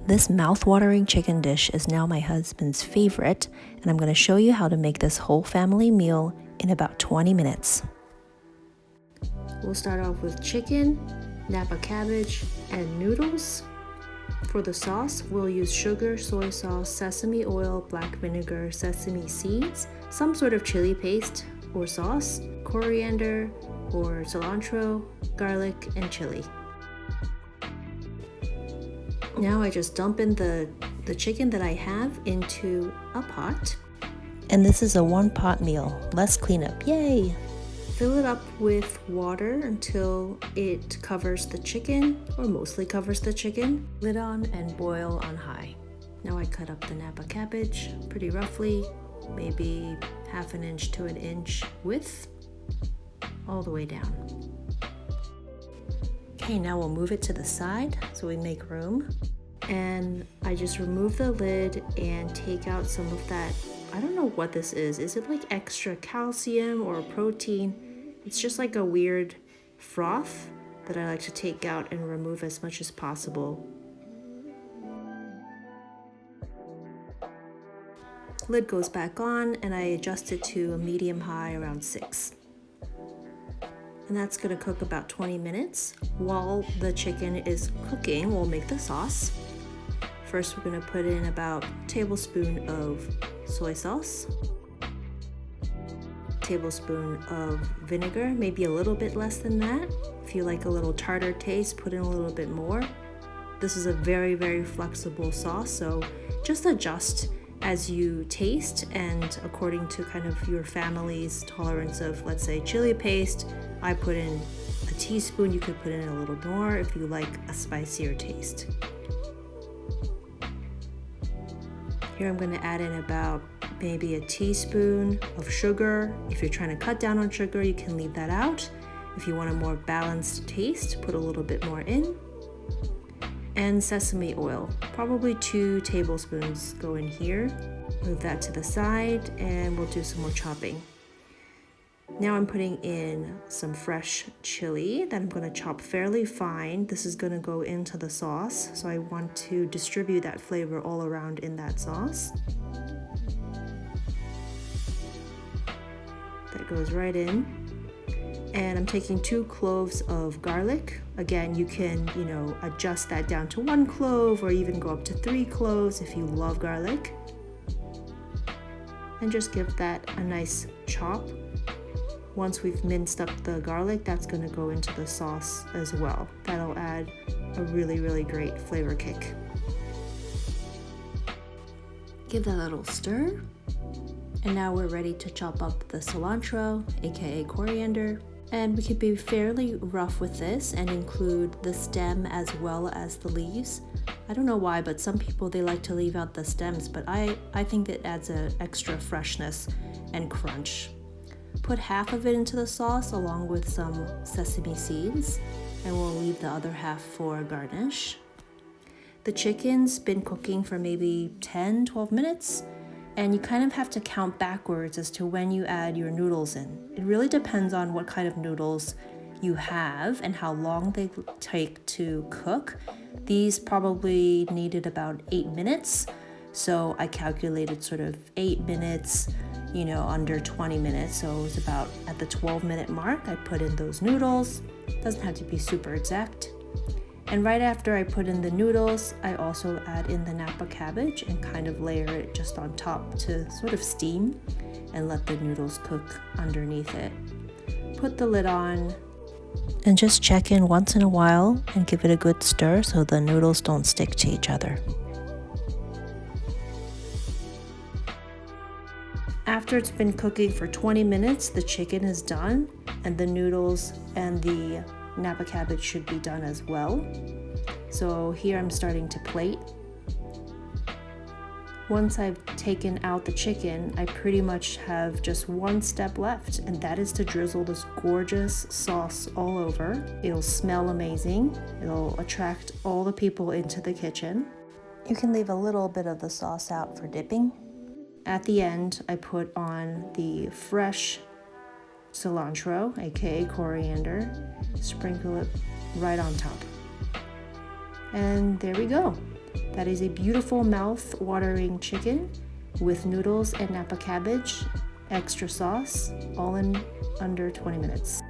This mouth-watering chicken dish is now my husband's favorite, and I'm going to show you how to make this whole family meal in about 20 minutes. We'll start off with chicken, Napa cabbage, and noodles. For the sauce, we'll use sugar, soy sauce, sesame oil, black vinegar, sesame seeds, some sort of chili paste or sauce, coriander or cilantro, garlic, and chili. Now I just dump in the chicken that I have into a pot. And this is a one-pot meal, less cleanup, yay! Fill it up with water until it covers the chicken, or mostly covers the chicken. Lid on and boil on high. Now I cut up the Napa cabbage pretty roughly, maybe 1/2 inch to 1 inch width, all the way down. Okay, now we'll move it to the side so we make room. And I just remove the lid and take out some of that, I don't know what this is. Is it like extra calcium or protein? It's just like a weird froth that I like to take out and remove as much as possible. Lid goes back on and I adjust it to a medium-high around 6. And that's gonna cook about 20 minutes. While the chicken is cooking, we'll make the sauce. First, we're gonna put in about a tablespoon of soy sauce, tablespoon of vinegar, maybe a little bit less than that. If you like a little tartar taste, put in a little bit more. This is a very, very flexible sauce, so just adjust as you taste and according to kind of your family's tolerance of, let's say, chili paste. I put in a teaspoon. You could put in a little more if you like a spicier taste. Here I'm going to add in about maybe a teaspoon of sugar. If you're trying to cut down on sugar, you can leave that out. If you want a more balanced taste, put a little bit more in. And sesame oil, probably 2 tablespoons go in here. Move that to the side and we'll do some more chopping. Now I'm putting in some fresh chili that I'm going to chop fairly fine. This is going to go into the sauce, so I want to distribute that flavor all around in that sauce. That goes right in. And I'm taking 2 cloves of garlic. Again, you can, adjust that down to 1 clove or even go up to 3 cloves if you love garlic. And just give that a nice chop. Once we've minced up the garlic, that's going to go into the sauce as well. That'll add a really, really great flavor kick. Give that a little stir. And now we're ready to chop up the cilantro, aka coriander. And we could be fairly rough with this and include the stem as well as the leaves. I don't know why, but some people, they like to leave out the stems, but I think it adds an extra freshness and crunch. Put half of it into the sauce along with some sesame seeds, and we'll leave the other half for garnish. The chicken's been cooking for maybe 10-12 minutes. And you kind of have to count backwards as to when you add your noodles in. It really depends on what kind of noodles you have and how long they take to cook. These probably needed about 8 minutes. So I calculated sort of 8 minutes, under 20 minutes. So it was about at the 12-minute mark, I put in those noodles. Doesn't have to be super exact. And right after I put in the noodles, I also add in the Napa cabbage and kind of layer it just on top to sort of steam and let the noodles cook underneath it. Put the lid on. And just check in once in a while and give it a good stir so the noodles don't stick to each other. After it's been cooking for 20 minutes, the chicken is done and the noodles and the Napa cabbage should be done as well. So here I'm starting to plate. Once I've taken out the chicken, I pretty much have just one step left, and that is to drizzle this gorgeous sauce all over. It'll smell amazing. It'll attract all the people into the kitchen. You can leave a little bit of the sauce out for dipping. At the end, I put on the fresh cilantro, aka coriander, sprinkle it right on top. And there we go. That is a beautiful mouth-watering chicken with noodles and Napa cabbage, extra sauce, all in under 20 minutes.